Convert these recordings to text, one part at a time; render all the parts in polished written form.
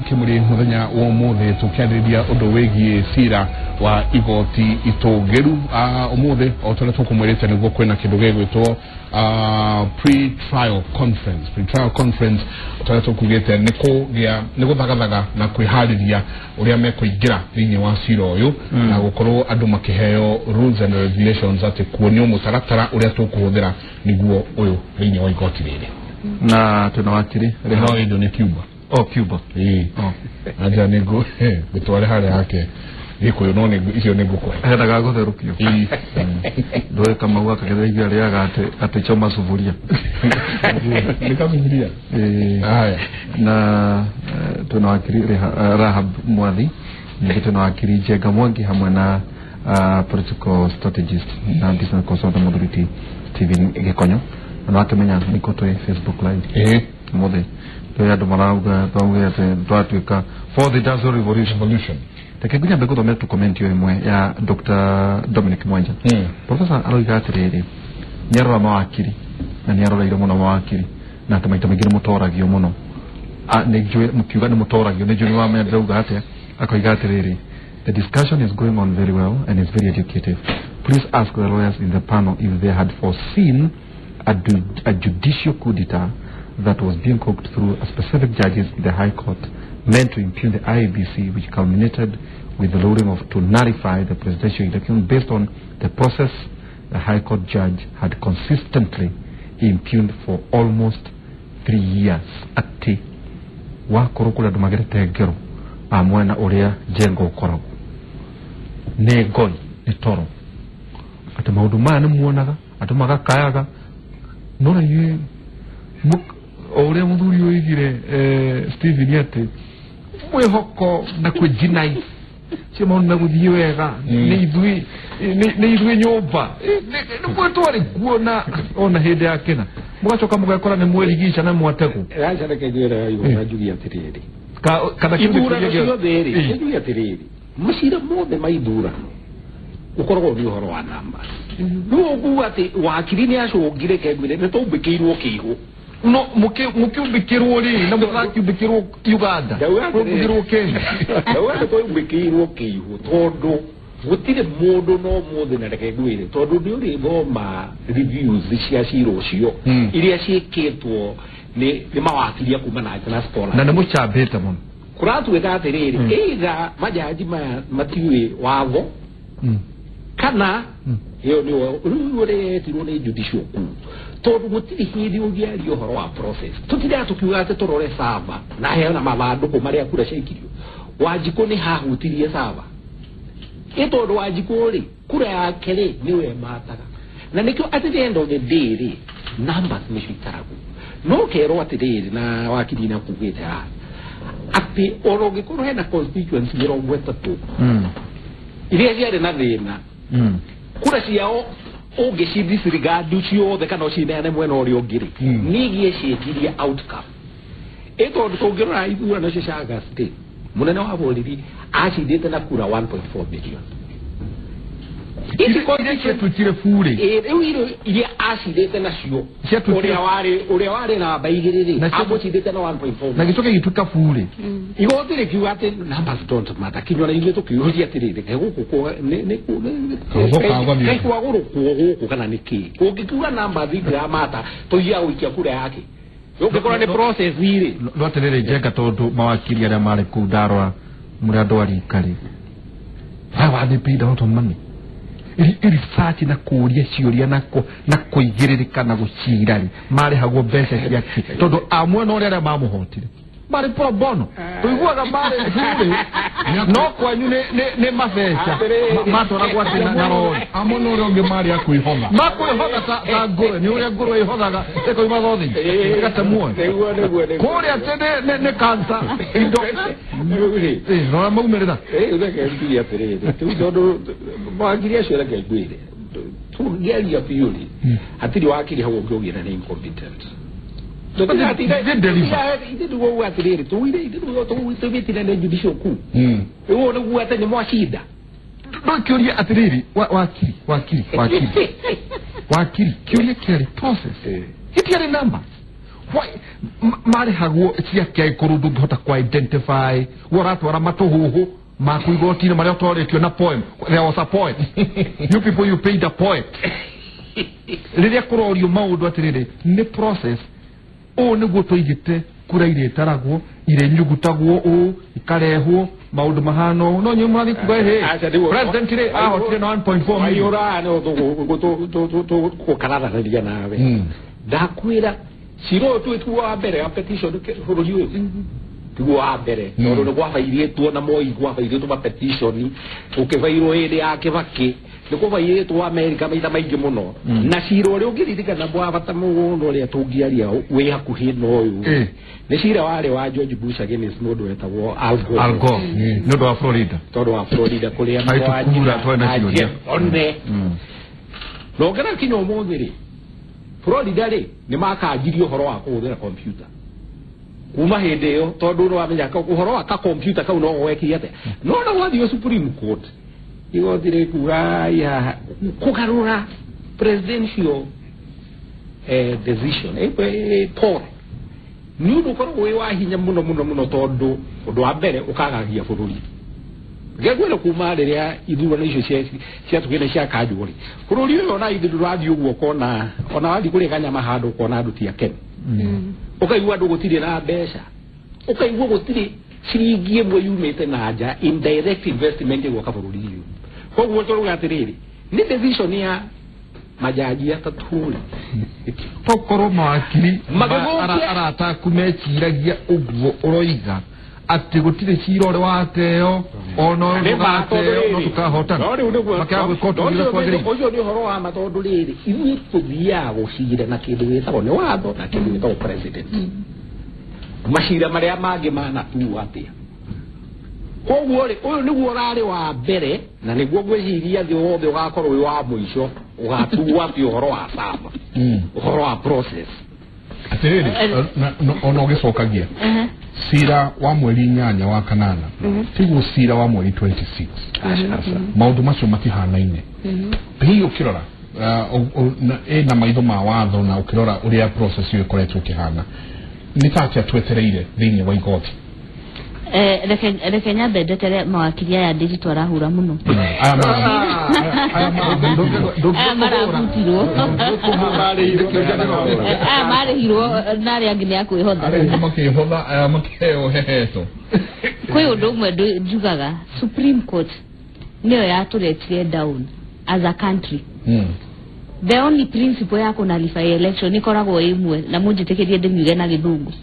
Kimuri muthenya wa muthe tukianiriria undu wigie Ciira wa Igoti Itugiru umuthe otore tukumwirite niguo kwina kindu gegwitwo pre-trial conference otore tukugite niko thagaga na kwihariria uria mekuingira thini wa Ciira uyu na gukorwo andu makiheo rules and regulations ati kuonio mutaratara uria tukuhuthira niguo uyu thini wa igoti riri na tunawakiri reho indo ni Cuba. Cuba. Aja nego gutware hare yake iko yo none icio nego kwa henda gagutherukio ndoe kama waka kethigia riaga ate choma sufuria nikasufuria haya na tunawakiri Rahab Mwathi ni tunawakiri Jega Mwangi hamwe na political strategist na business consultant Modality TV Gekonyo na akamenya nikotoe Facebook live mode ya domarauga pauga twatuika for the Dazzle Revolution tekekunya bego to metu comment yo imwe ya Dr. Dominic Mwanja Professor Aloiga atiriri nyarora mawakiri na nyarora iro muno mawakiri na kamaita magire mutoragio muno nejwe mukiuga ni mutoragio nejwe wa mendauga ate akoiga atiriri the discussion is going on very well and is very educative. Please ask the lawyers in the panel if they had foreseen a judicial coup d'etat that was being cooked through a specific judges in the High Court meant to impugn the IEBC, which culminated with the ruling to nullify the presidential election based on the process the High Court judge had consistently impugned for almost 3 years. Ati wakorokula dumagere tegero amwena uria jengo ukorogo negoi nitoro ati maudu maya nimuonaga ati magakayaga nora ye ore muthuri oigire Stephen yate mwehoko na kwejinai chemo na guthie wega ni ithui nyumba ni kwetwari kuona ona hinde yakena mugacoka mugakora ni mwerigisha na mwatego acha rekejera yo najugia tiriri kana kindu kigeri najugia tiriri mushira mothe maithura ukorwo ni horo wa namba no guati wakirini acungire kegwire ne tumbikirwo kiigo no mukiumbikirwo ri na mukiumbikirwo Uganda mukiumbikirwo Kenya dawa tuumbikirwo kiigo tondu gutire mundu no muthe na rekegwire tondu ndi uri thoma reviews cia Ciira ucio iria ciikitwo ni mawakiri kuma na scholar na muchabete muno kuratuika atiriri either majaji matiwe watho kana yo ni ore tiro ni judicial to gutiri hindi ugiario horo wa process tutira tukiuga ate torore sava na hena mabandu ko maria kura shekirio wajiko ni hahutirie sava ito ndo wajiko ri kura yake ri niwe mataga na nikyo at the end of the day numbers ni shitaragu no kero atiriri na wakiri na kugete ati oroge ko hena constituency mirongo 3 iria yari na thina kura ciao ogeshi disregard ucio the kana cinene mwena uri ongiri nigie cietiria outcome eto ndukongera ithuana na cicaga state munene wa bũrũri acindite na kura 1.4 billion iko ndiye tutire fure rĩu iria acindite nacio uria wari na baigiriri amucindite na 1.4 na gitoke gituka fure igoti rikiuga ati numbers don't matter kinyora ile tukiuria atiriri guku ko ne kwa guku kana niki ukiuga numbers igra mata toia uikia kura yake yokora ni process hili rwaterere Jega tondu mawakiri aria mari ku Ndarwa muri andu ari kari hawa they paid out on money research na kuria ciuria na kuigiririka na gucirari mari hago mbeca ciake tondu amwe no ria mamuhotire mari pro bono tuiguaga mari fure no kwanyu ne mabeca matora gwati na rori amwe no ronge mari akuihona makuihona ta ngoro ni uria ngoro ihonaga eko imathothi igatamua kuria tene ne kansa indo no maumerera udake atiriri tondu magiria cio reke gwire tu geria piuri atiri wakiri hawo ngiugira ni incompetent judicial coup ewo no guata ni mwashida kiuria atiriri wakiri kiuria kile process itiare number why mari hago tia kai korudu hota kwa identify waratu wara matohuhu makuigoti na mari otoretio na poem there was a poet you people you paid the poet riria kurorio maundu atiriri ni process o niguo toigite kura ire taragwo ire nyugutagwo o ikarehwo maundu mahano no nyuma ni kuga he president ire ahotire na 1.4 ayora no to ko kanada na dia nawe ndakwira siro tu wa bere a petition for you tu wa bere no no gwa fairie tu na moi gwa fairie tu ma petition ukivairo ire yake vake niko vaire tu America maita maingi muno na siro ri ungirithika na bwa bata muno ri atungiaria we hakuhi no uyu ni cira wale wa George Bush against mundu wetagwo Al Gore no wa Florida todo wa Florida kuria mwaji onde no kana kino mozeri Florida ri ni makajirio horo wa kuhũthĩra computer kuma hĩndĩ ĩyo tondũ no amenya ũhoro wa ka computer kau no weki ate no na wathi Supreme Court igoti rĩ kuga ya kugarũra presidential decision Paul ni ũndũ ũkoragwo wĩ wa hinya mũno tondũ ũndũ wa mbere ũkagagia bũrũri gegwele kuma rĩrĩa ithurano icio ciatugĩte cia kanjũri bũrũri ũyũ ona ithuĩ rathiĩ ũguo kona ona wathi kũrĩa kanyama handũ kona andũ ti akenu ũkaigua andũ gũtirĩ na mbeca ũkaigua gũtirĩ ciringi ĩmwe yumĩte na nja indirect investment ĩgũka bũrũri ũyũ koguo tũruga atĩrĩrĩ nĩ decision ya majaji atatũ tokorwo mawakiri arata kumeciragia ũguo ũroiga ati gutire cira uri wateo ono ngateo no tukahotana makagwe kotu ile kwa gari ojo ni horo wa matondu riri iwe tuthia gucira na kindu wetagwo ni watho na kindu wetagwo president macira maria mangi mana tu atia koguo ri uyu niguo rari wa mbere na niguo gwiciria thi wothe ugakorwo wi wa muico ugatuwa ti horo wa sama horo wa process atiriri ono gicokagia Ciira wa mweri 8 wa kanana tiguo Ciira wa mweri 26 maundu macio matihanaine hiyo kirora na maitho ma watho na ukirora uria process yo ikoretwo kihana ni tatia twetereire thiini wa igoti reke nyambe ndetere mawakiri ya digital rahura muno marihirwo nari angine akwihotha makeo heheto kwi undu umwe njugaga Supreme Court niyo yaturetire down as a country the only principle ya kunalify election ikoragwo imwe na munjitekerie ndimiuge na githungu.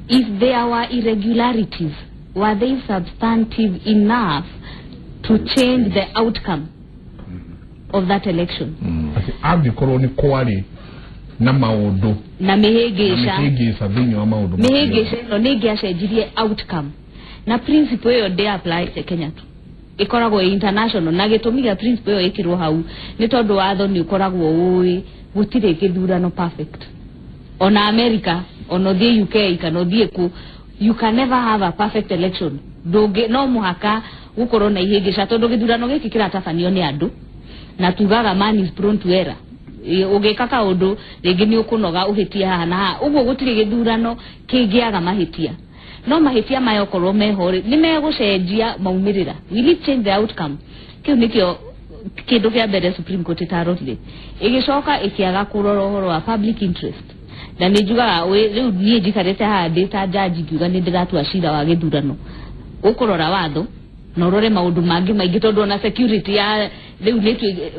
If there were irregularities, were they substantive enough to change the outcome of that election? Angĩkorwo nĩ kwari na maũndũ na mĩhĩngĩca thĩinĩ wa maũndũ mĩhĩngĩca ĩno nĩ ĩngĩacenjirie outcome na principle ĩyo ndĩ apply to Kenya tu ikoragwo international na gĩtũmi gĩa principle ĩyo ĩkĩrwo hau nĩ tondũ watho nĩ ũkoragwo ũĩ gũtirĩ gĩthurano perfect. On America, on the UK, you can never have a perfect election. No muhaka gukorwo na ihĩngĩca tondu gĩthurano gĩkĩ kĩratabanio nĩ andũ na tugaga man is prone to error. Ũgĩka kaũndũ rĩngĩ nĩ ũkũnoga ũhĩtia haha na haha ũguo gũtirĩ gĩthurano kĩngĩaga mahĩtia. No mahĩtia maya okorwo meho nĩ megũcenjia maumĩrĩra. Will it change the outcome? Kĩu nĩkĩo kĩndũ kĩa mbere Supreme Court ĩtarorire. Ĩgĩcoka ĩkĩaga kũrora ũhoro wa public interest. Na nijuga riu nie jikarete ha data judge ngiuga ni ndiratua cira wa githurano ukurora watho na urore maundu mangi maingi tondu na security ya riu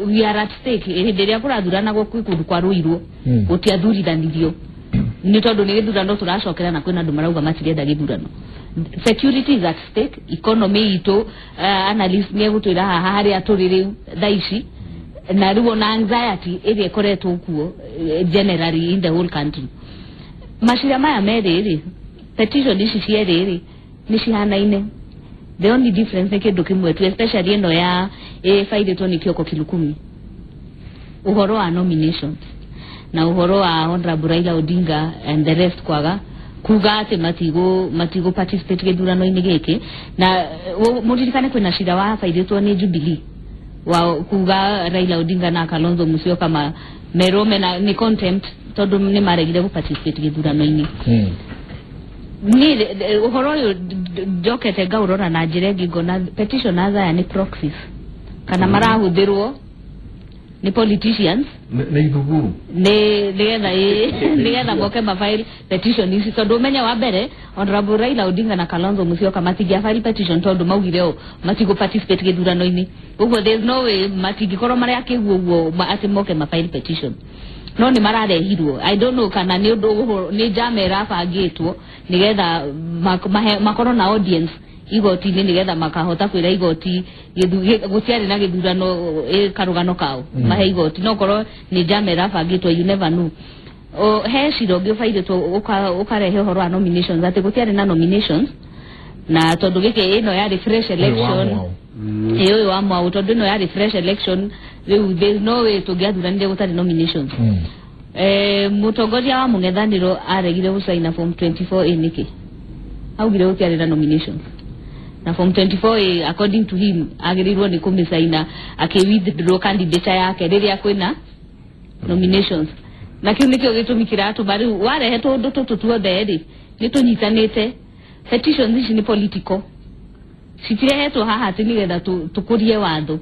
we are at stake hindi ria kurathurana gwo kundu kwa ruirwo gutiathurithanithio ni tondu ni githurano turacokera na kwina andu marauga matirenda githurano. Security is at stake, economy ito analyst ni egutwira haha hari aturiri thaici na riwo na anxiety ĩrĩa ĩkoretwo kuo generally in the whole country. Macira maya merĩ petition ici cierĩ nĩ cihanaine. The only difference nĩ kĩndũ kĩmwe tu, especially ĩno ya failĩtwo nĩ Kioko Kilukumi, uhoro wa nominations na uhoro wa Honorable Raila Odinga and the rest kwaga kuga ati matigo participate gĩthurano-inĩ gĩkĩ na mũririkane kwĩna cira wa failĩtwo nĩ Jubilee wa kuga Raila Odinga na Kalonzo Musyoka kama merome na ni contempt tondu ni maregire participate githurano-ini ni uhoro yo jokete gaurora na njire ngona petition aza ni proxies kana marahũthĩrwo ni politicians ne Itugiru nigetha moke mafile petition ici tondu umenya wa mbere Honorable Raila Odinga na Kalonzo Musyoka matigia file petition tondu maugire o matigo participate githurano-ini uguo there is no way matingikorwo mari akiguo ati moke mafile petition no ni mararehirwo I don't know kana ni undu ni jamera bangitwo nigetha makorwo na audience igoti-ini nigetha makahota kwira igoti gutiari na githurano karugano kao mahe igoti no korwo ni jamera bangitwo you never know o he ciro ngĩbaire to ukarehe horo wa nominations ati gutiari na nominations na tondu gike ino ya refresh election eyo wa mwa tondu ino ya refresh election there is no way to gather gutari nominations mutongoria wa mung'ethaniro aregire gusaina form 24A niki augire gutiari na nominations na form 24A according to him agirirwo ni kumisaina akiwithdraw candidature yake riria kwina nominations na kiu nikio gitumikira atu bari warehetwo undu tutuothe ri nitunyitanite petitions ici ni political citirehetwo haha ati nigetha tukurie watho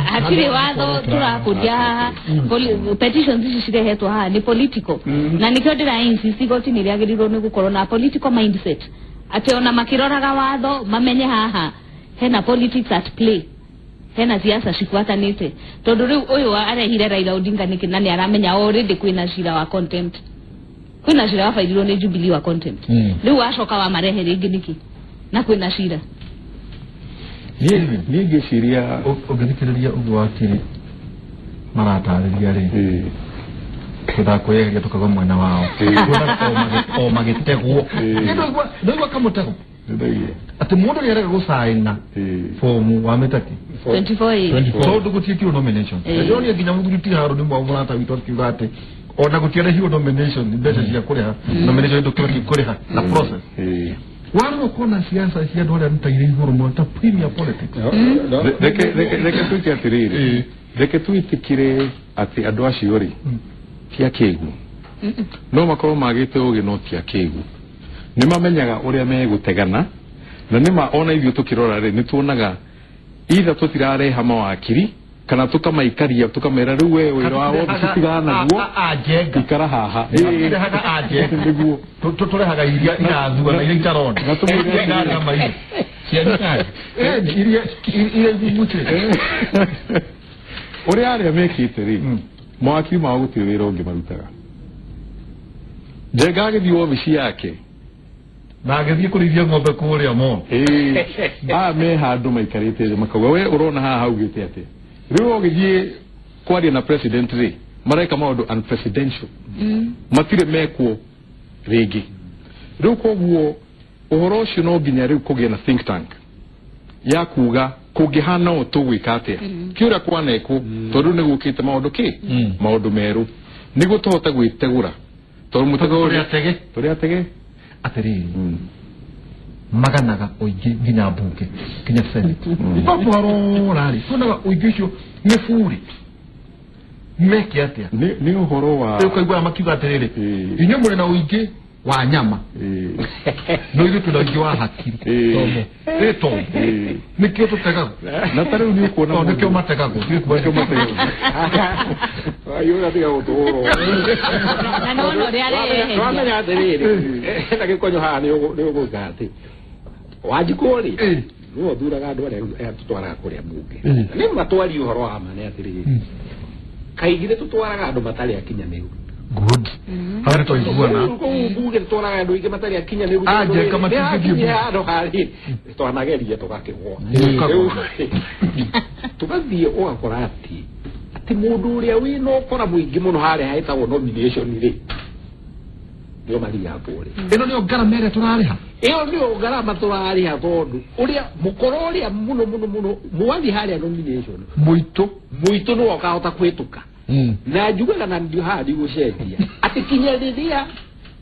hatire watho turakuria haha petitions ici cirehetwo haha ni political na nikio ndira insist igoti ni riagirirwo ni gukorwo na political mindset ati ona makiroraga watho mamenye haha hena politics at play hena siasa cikwatanite tondu riu uyu arehire Raila Odinga niki nani aramenya already kwina cira wa contempt kwina cira wa faidiro ni Jubilee wa contempt riu acoka wa marehe ringi niki na kwina cira ni ngeciria ũngĩthikĩrĩria ũguo wakiri maratarĩria rĩ tũthakũyeheria tũkaga mwena wao o magĩtegwo nĩguo kamũtego ati mundu ni arega gusaina form wa metaki 24A so ndugutie kio nomination ndio ni nginya muthuriti haro ni mwavura ta witwa kiugate ona gutiare hiyo nomination mbeca cia kuriha nomination ndio kuriha na process wano kona siasa cia ndu aria ntaire iguru mo ta premier politics reke tuite atiriri reke tuitikire ati andu acio ri tia kigu no makorwo magite ugi no tia kigu ni mamenyaga uria megutegana na nima ona ithio tukirora ri ni tuonaga either tutirareha mawakiri kana tukamaikaria tukamera riu we wira wa wobi citigana guo ikara haha haga aje niguo turehaga iria irathua na iria itarona na tumire ngari mai ciana iria igumuche uria aria mekite ri mawakiri mao gutire wira ungi marutaga jegage dio obici yake na agithie kurithia ng'ombe kuria mo me handu maikarite makauga we urona haha haugite ati riu ogithie kwaria na president ri maraika maundu unpresidential matire mekwo ringi riu koguo uhoro ucio no nginya riu kugia na think tank ya kuga kungihana o tugwika atia kiura kwaneko tondu ni gukite maundu maundu meru nigo tuhota gwitegura tondu mutego uri atege atiriri maganaga oigi nginya bunge kinya senate ipapo haro rari tunaga oigi cio ni furi meki atia ni uhoro wa ukaigwa makiuga atiriri inyo muri na oigi wa nyama no ithu tunaigi wa hakiri tomo nikio tutagago na tariu ni kuona nikio matagago nikio matagago ayo atia utoro na no ri are twamenya atiriri na gikonyo haha ni ugugati wajikori no thuraga andu aria tutwaraga kuria bunge ni matwari uhoro wa mane atiriri kaigire tutwaraga andu matari akinyaniru good hare to iguana bunge tutwaraga andu ingi matari akinyaniru aje kama tiki andu hari twanageria tugakirwo tugathie ugakorati ati mundu uria wino ukora muingi muno hare haitagwo nomination ri ndio mali yapo ri ino ndio ngarama ere turariha iyo ndio ngarama turariha tondu uria mukororia muno muwathi haria nomination muito no ukahota kwituka na njugaga na ndio hadi gucenjia ati kinyariria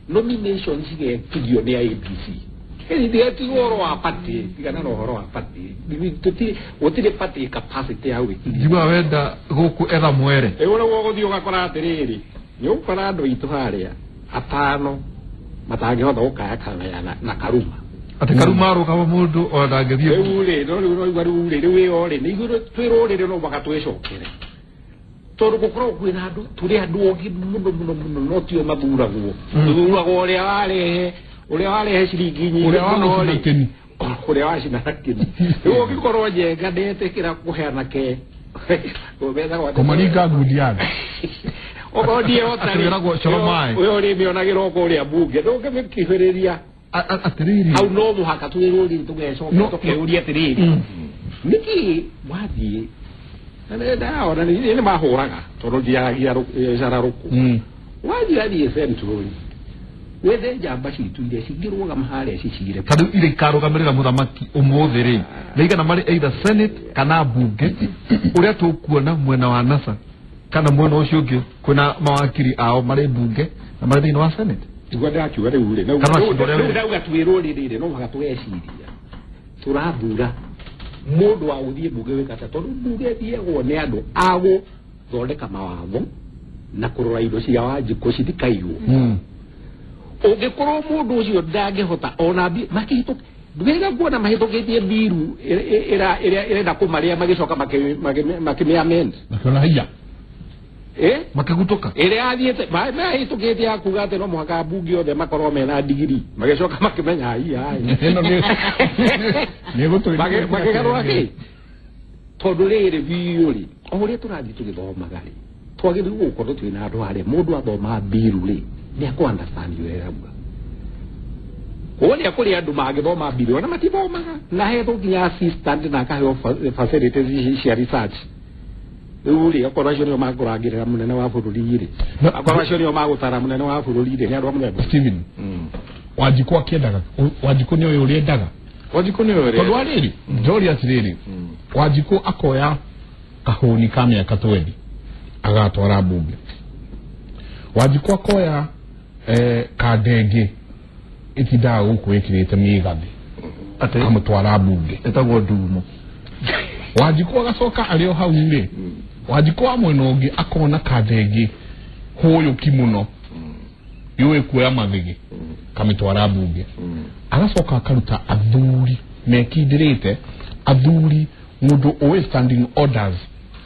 nomination cige tigio ni ABC ndio tigoro wa party tigana no horo wa party utire party capacity yawe jigwa wenda guku etha mwere ora wogo thio gakora atiriri nyo parado itu haria atano matange hotha ukaya kana na karuma ate karuma ro kama mundu o ndangethie ule no ule we ore ni iguru twirore no bakatwecokere tondu gukorwo kwina andu turi andu ogi muno no tio mathuragwo thuragwo uria warehe ciringi nyingi uria wacina kini riu ungikorwo njenga ndetikira kuheana ke kumaringa ngundi yake ogondie otari uyo uri mionagira oko uria bunge ndungimikihiriria atiriri au no muhaka twiruri tugecoka tukeuria atiriri niki wathie nda ona ni mahuraga tondu ndiagia jararuku wathie athie central wethe njamba citu iria cingirwoga mahare cicire tadu ile ikarugamirira muthamaki umuthi ri naigana mari either senate kana bunge uria tukuona mwena wa NASA kana mwena ucio ungi kwina mawakiri ao mari bunge na mari thini wa senate igwa ndakiuga riu ri ndauga twiruri riri no maga tweciria turathura mundu wa uthie bunge wikata tondu bunge thiegwo ni andu ago thondeka mawatho na kurora indo cia wanjiko cithikairwo ungikorwo mundu ucio ndangihota ona makihituka ndwega kuona mahitukitie biru ira kumaria magicoka makimiamend makona hiya makigutuka ira athiete mahitukitie akuga ati no muhaka bunge othe makorwo mena digiri magicoka makimenya hiya ino ni guturi makigarura ki tondu riri biuri uria turathi tugithomaga ri twagiriru gukorwo twina andu aria mundu athoma biru ri ni akuandastandi wega wone akuri andu magithoma biru na matithomaga na hetho nginya assistant na kaheo facilities cia research uri akorwo acio nio magurangirira munene wa bururi ri akorwo acio nio magutara munene wa bururi ri ni andu amwe Steven wajiko akiendaga wajiko ni uyu uriendaga wajiko ni uyu tondu ariri njori atiriri wajiko akoya kahuni ka miaka 20 agatwara bunge wajiko akoya kadenge ikidaa huko ikirite migathi ate amutwara bunge etagwo ndumo wajiko agacoka ario hau ri wajiko amwena ungi akona kadenge hoyo kimuno yoe kuya mathigi kamitwara bunge agacoka akaruta athuri mekindirite athuri mundu owe standing orders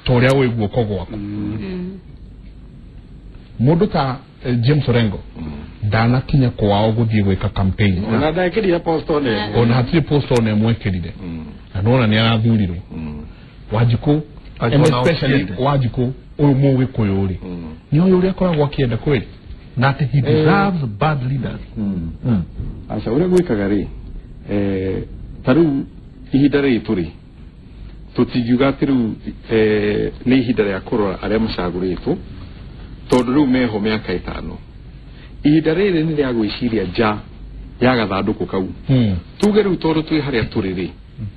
toria we guoko gwaku mundu ta James Orengo dana kinya kwao guthie gwika campaign ona ndakirire post one ona hatire post one mwekirire anona ni arathurirwo wajiko and especially wajiko uyu muwe koyori ni uyu uri akoragwo akienda kweli na he deserves bad leaders asa uri gwikaga ri taru ihinda ritu ri tutigiuga tiru ni ihinda ria kurora aria macaguritwo tondu riu meho miaka 5 ihinda riri ni ria gwiciria ja ya gathanduku kau tuge riu tondu twi haria turi ri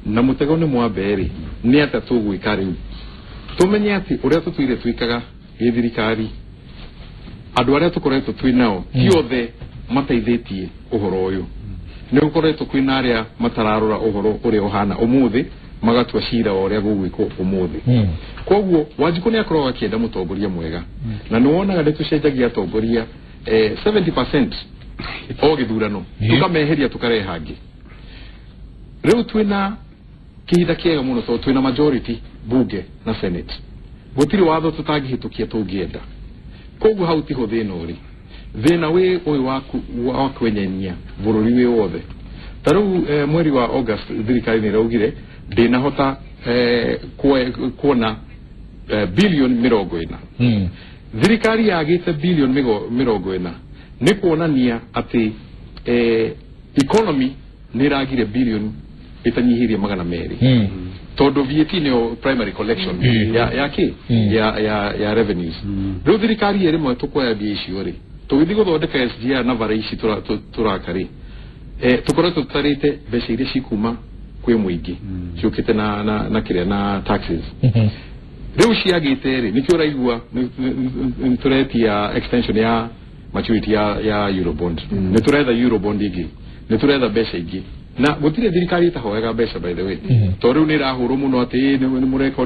na mutego ni mwamberi ni ata tugwika riu tumenye ati uria tutuire twikaga githirikari andu aria tukoretwo twinao ti othe mateithitie uhoro uyu ni ukoretwo kwina aria matararora uhoro uria uhana umuthi magatua cira uria gugwikwo umuthi koguo wajiko ni akorwo akienda mutongoria mwega na ni wonaga nitucenjagia atongoria 70% o githurano tukameheria tukareha hangi riu twina kihinda kiega muno to twina majority bunge na senate gutiri watho tutangihitukia tungienda koguo hau tiho thina uri thina we uyu wa kwenyenia bururi we wothe taru mweri wa August thirikari ni raugire ndinahota kuona bilioni 40 thirikari yagite bilioni 40 ni kuonania ati economy ni ragire bilioni itanyihirie 200 tondu VAT ni primary collection ya revenues riu thirikari iri mwe tukoya biicio ri tugithi guthondeka SGR na bara ici turakari tukoretwo tutarite mbeca iria cikuma kwi muingi ciukite na kiria na taxes riu ciagite ri nikio raigua turetia extension ya maturity ya Eurobond ni turetha Eurobond igi ni turetha mbeca ingi na gutire thirikari itahoyaga mbeca by the way to riu ni rahuru muno ati ni mureka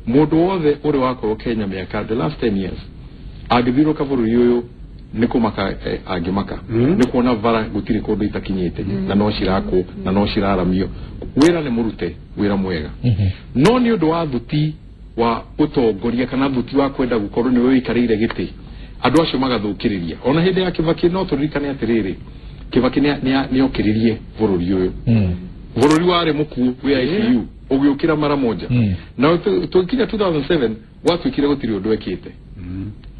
mundu wothe uri wakorwo Kenya miaka the last 10 years agithiro kaburu yoyo niko maka agimaka niko na vara gutire kodo itakinyete na no shirako na no shiraramio wera ne murute wera mwega no ni undu wa thuti wa utongoria kana thuti wa kwenda gukorwo ni wewe ikarire giti andu acio magathukiriria ona hindi ya Kibaki no turirikane atiriri Kibaki ni okiririe bururi uyu bururi wari muku we ICU ugiukira mara moja na tukinya 2007 watu ikire gutiri undu ekite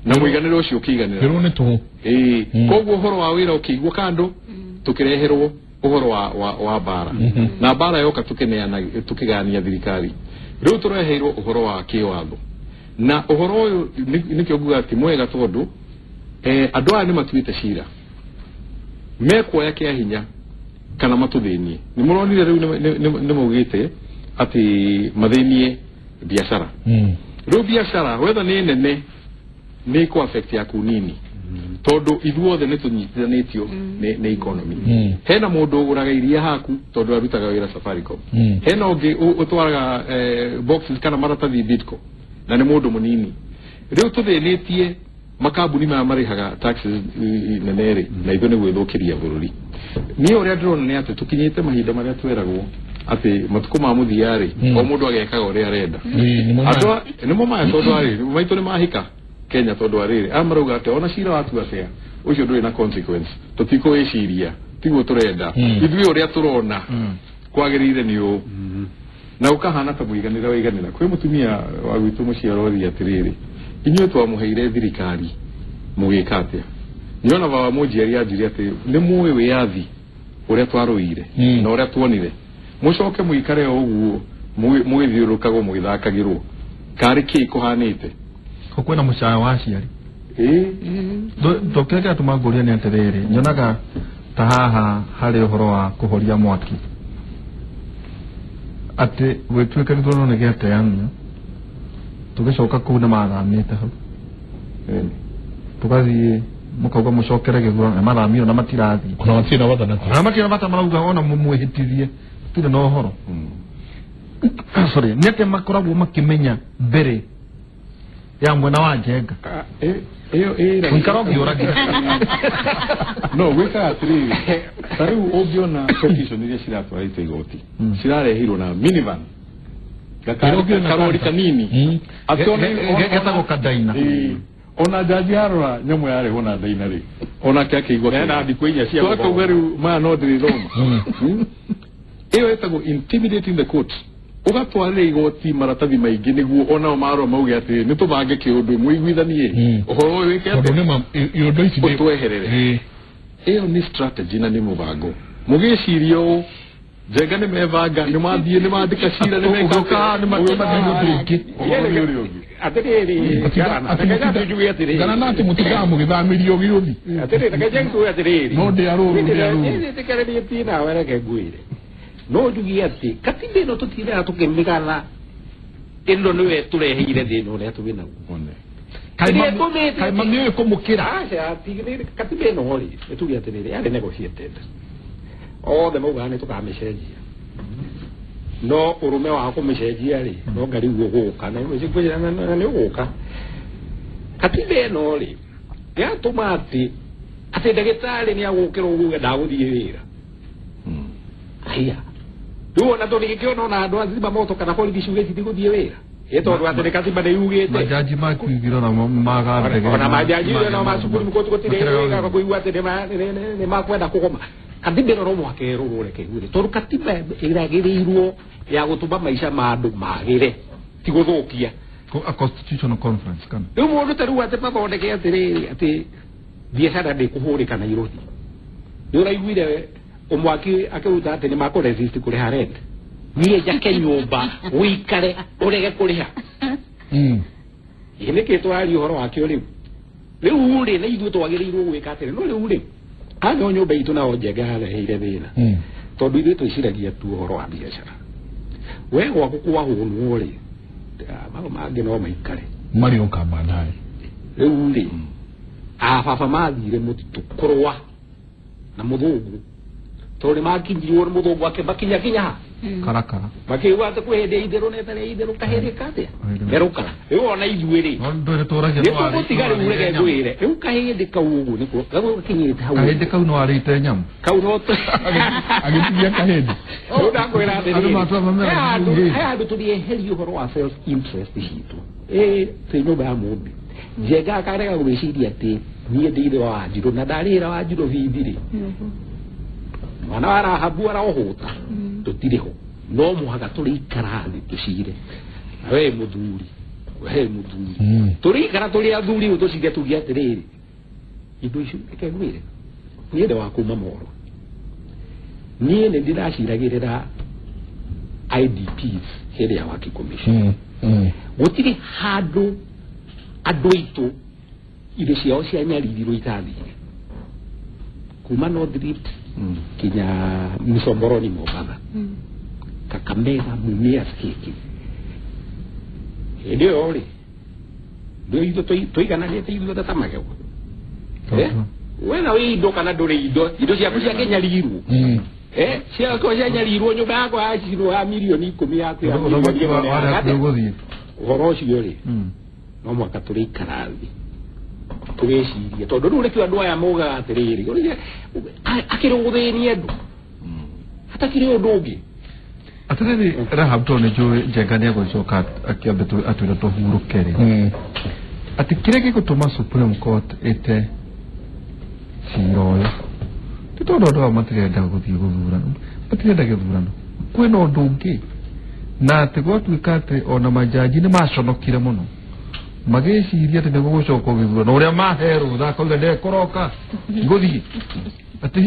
na muiganiro ucio ukiganira rero ni tu koguo horo wa wira ukigwo kando tukireherwo uhoro wa bara na bara yoka tukineana tukigania thirikari rero tureheirwo uhoro wa kiwatho na uhoro uyu nikyo guga ati mwega tondu andu aya ni matuite cira meko yake ya hinya kana matuthenie ni muronire riu ni mugite ati mathenie biashara rero biashara whether ni nene ni ko affect ya kunini tondu ithuothe ni tunyitithanitio ni economy hena mundu uguraga iria haku tondu arutaga wira Safaricom hena ungi utwaraga boxes kana maratathi Bidco na ni mundu munini riu tuthinitie makambuni ma marihaga taxes nenere na ithu ni gwithukiria bururi ni uria ndirona ni ati tukinyite mahinda maria tweragwo ati matuko ma muthiari o mundu agekaga uria arenda andu ni mo ma tondu ari maitu ni mahika Kenya tondu ariri amaruga ati ona Ciira watu atia ucio nduri na consequence tutiko eciria tiguo turenda ithui uria turona kwagirire ni u na ukahana ta muiganira waiganira kwi mutumia wa gwitu muciaro ri atiriri inywe twamuheire thirikari mugikate niona baba mujiari ajiri ati ni muwe wiathi uria twaruire na uria tuonire mucoke muikare uguo mugithiurukago mugithakagirwo kari ki kuhanite kwena mucaya wa ciari ndokega tumaguria ni atiriri nyonaga ta haha hari uhoro wa kuhoria mwaki ati wetweka githono ni giateanio tugicoka kuu na mathamite hau tugathie mukauga mucokere githurano mathamio na matirathi kuna matira wathana na matira bata marauga ona mumwihitirie tire no horo sorry nete makoragwo makimenya mbere ya mwena wa Njenga wikarogi uragi no wika atiri tariu obiona petition ile ciratwarite igoti cirarehirwo na minivan gakarori kanini atone getagwo kadaina ona jaji arora nyamu yare hona daina ri ona kyake igoti na ndikwinya cia kwa ugeru ma no ndiri thoma iyo etagwo intimidating the court ugatwarire igoti maratathi maingi niguo ona maro mauge ati ni tubange kiundu muiguithanie uhoro uyu wikete yondo ici ni tweherere iyo ni strategy na ni mubango mugicirio Njenga ni mevanga ni mathie ni mandika Ciira ni meka ni mathiruki atiriri kana tujuye atiriri kana nati mutiga mugithamirio giuthi atiriri takaje tu atiriri no de aru ni tikare ni tina wera ke guire no jugi ati katibe no tutire atukemigana endo niwe tureheire thino ria tubina one kaima mwe kumukira tigire katibe no hori tugi atiriri ari negotiated othe mauga ni tukamicejia no urume wa kumicejia ri no ngari guguka na iwe cikwira na ni uguka katibe no ri ya tumati ati ndagitari ni agukira uguge ndaguthie wira aya duo na toni kiona na andu azima moto kana boli bicugeti tiguthie wira eto andu atene katiba de yugete majaji makuigiro na magande ona majaji na masukuru mkoto kotire wira kwa kuigwa ate ne makwenda kugoma katiba no mwake rurure kegure toru katiba iragirirwo ya gutuba maisha ma andu magire tiguthukia a constitutional conference kana ndio mundu taru ate mabondeke atiriri ati biashara de kuhurika na Nairobi ndio raiguire umwaki akiruta ati ni mako resist kuriha rent niye jake nyumba wikare urege kuriha ine ke twari horo wakio riu uri na ithu twagirirwo gwika atire no riu ri hano nyumba itu na Njenga hareheire thina tondu ithu twiciragia tu horo wa biashara we gwaku kwa hunu uri mago mangi no maikare mario kamandai riu ri baba mathire mutitu kurwa na muthungu tore makinjirwo muthungu ake bakinya kinya karakara bakiwa ta kwende idero ne tare idero kahere kate eruka ona idwere ndo toraje no ari tigari urege gwire ukahede kaugu ni ko gabo kinyita hawo kahede kau no ari te nyam kau no agitia kahede oda kwera de ado matwa mamera ado to die heli horo wa self interest hitu tenyo ba mubi jega karega gwiciria ati nie ndire wa jiro na darira wa jiro vidire mwana wara habura ohuta tutiriho no muhaga turi karathi tucire we muthuri turi kara turi athuri utucige tugia atiriri indo icio ikegwire nie nde wa kuma moro nie ne ndiraciragirira IDPs here ya waki commission gutiri handu andu itu ire ciao cia nyaririro itathire kuma North Rift kinya Msomboroni Mombasa Kakamega Mumias Kiki ndio ole ndio ido toigana lete ido tatamage wena we ido kana dore ido cia kucia Kenya liru cia ko cia nyaliru nyoba yako aciro ha milioni 10 yako ya horoshi yore no mwaka turi karathi tugeciria tondu riu rekio andu aya muga atiriri akirunguthini andu hatakire undu ungi atiriri Rahab to ne jo jengania gucoka akiambe atwira to hurukere ati kirege gutuma Supreme Court ete Ciira titondo ndo matirenda guthii guthurana matirenda guthurana kwina undu ungi na ati gwatuikate ona majaji ni maconokire muno mageciria ati niguo gucoka githurana uria maheru thakauga nde koroka nguthii ati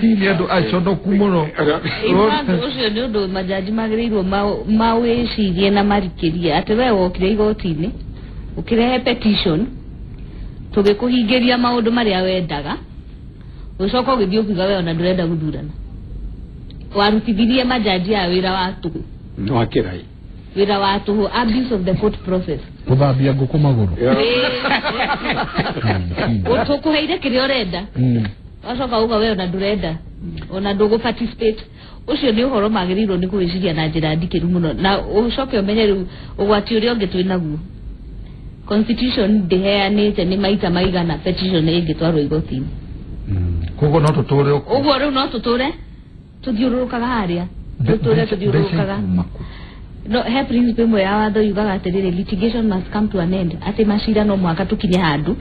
ni andu aconoku muno ucio ni undu majaji magirirwo mawicirie na marikirie ati we wokire igoti-ini ukirehe petition tugikuhingiria maundu maria wendaga ucoka ugithii ukiuga we ona ndurenda guthurana warutithirie majaji a wira wa tugu no akirai wira wa tugu abuse of the court process kuthambia nguku maguru utukuheire kiria urenda wacoka uga we ona ndurenda ona ndugu participate ucio ni uhoro magirirwo ni gwiciria na njira ndikiru muno na ucoke umenye riu ugwati uria ungi twinaguo constitution ndiheanite ni maita maigana petition ingitwarwo igoti-ini kogo no tuture uguo riu no tuture tuthiururukaga haria tuthiururukaga no he principle mwe ya watho yugaga atiriri litigation must come to an end ati macira no mwaka tukinye handu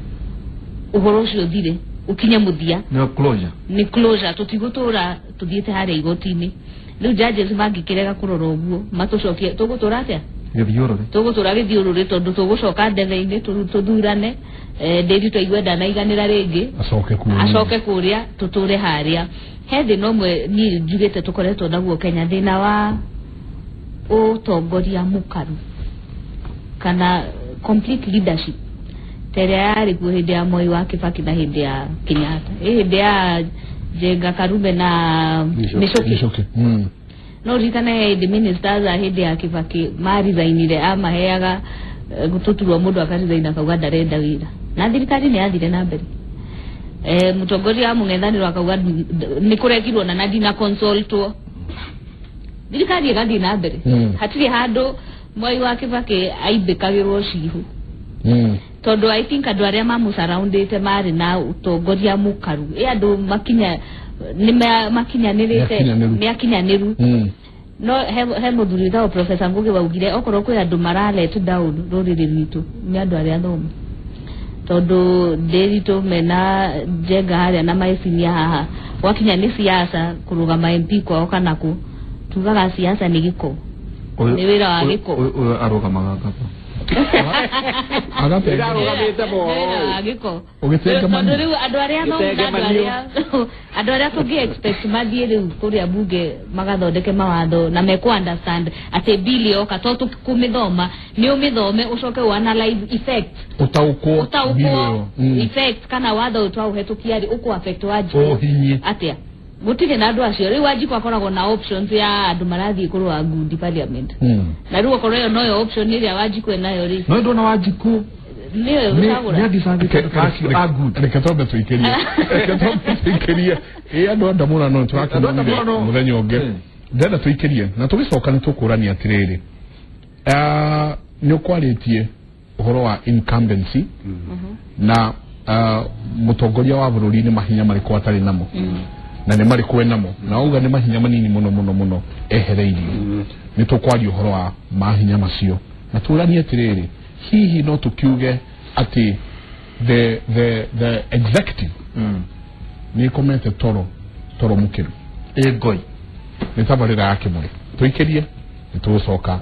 uhoro ucio thire ukinye muthia ni closure tutigutura tuthiete haria igoti-ini riu judges mangikirega kurora uguo matucokie tugutura atia tugutura githiururi tondu tugucoka ndeve-ini tuthurane nderi twaigwenda na iganira ringi acoke kuria tuture haria he thina umwe ni njugite tukoretwo naguo Kenya thina wa utongoria mukaru kana complete leadership tere yari ku hindi ya Moi wa Kibaki na hindi ya Kenyatta hindi ya Njenga Karume na Michoki no ritane the ministers a hindi ya Kibaki mari zainire ama heaga gututurwa mundu akarizaina kauga ndarenda wira na thirikari ni yathire na mbere mutongoria mung'ethaniro akauga ni kurekirwo na ndina consultwo thirikari igathie na mbere hatiri handu Moi wa Kibaki aimbikagirwo cihu tondu I think andu aria mamusurroundite mari na utongoria mukaru andu makinya ni makinyanirite ni akinyaniru no he muthuri thawo Professor Ngugi waugire okorwo kwi andu maralet down ruriri rwitu ni andu aria thomu tondu nderitu mena Njenga haria na maicinia haha wakinya ni siasa kurugama MP kwao kana ku tugaga siasa ni giko ni wira wa giko arugamaga ngapa agape agiko ugicenga mani riu andu aria tungi expect mathie riu kuria bunge magathondeke mawatho na meku understand ati bili oka to kumithoma ni umithome ucoke u analyze effect utaukwo effect kana watho utwauhetukiari uku affect waji atia gutire na andu acio riu waji kwakoragwo na options ya andu marathie kurwa good parliament na riu okorwo yo no option iria waji kwenayo ri no ndo na waji ku niwe utagura Nyadi sangi kasi agu rekatobe tuikerie rekatobe tuikerie ando ndamura no twaka muthenya onge ndenda tuikerie na tugicoka ni tukurania atiriri ni ukwaritie uhoro wa incumbency na mutongoria wa bururi ni mahinya mariko atari namo na ni mariko enamo na uga ni mahinya manini muno ehereirio ni tukwaria uhoro wa mahinya macio na turania atiriri hihi no tukiuge ati the executive ni komete toro mukiru egoi ni tabarira yake muri tuikerie ni tucoka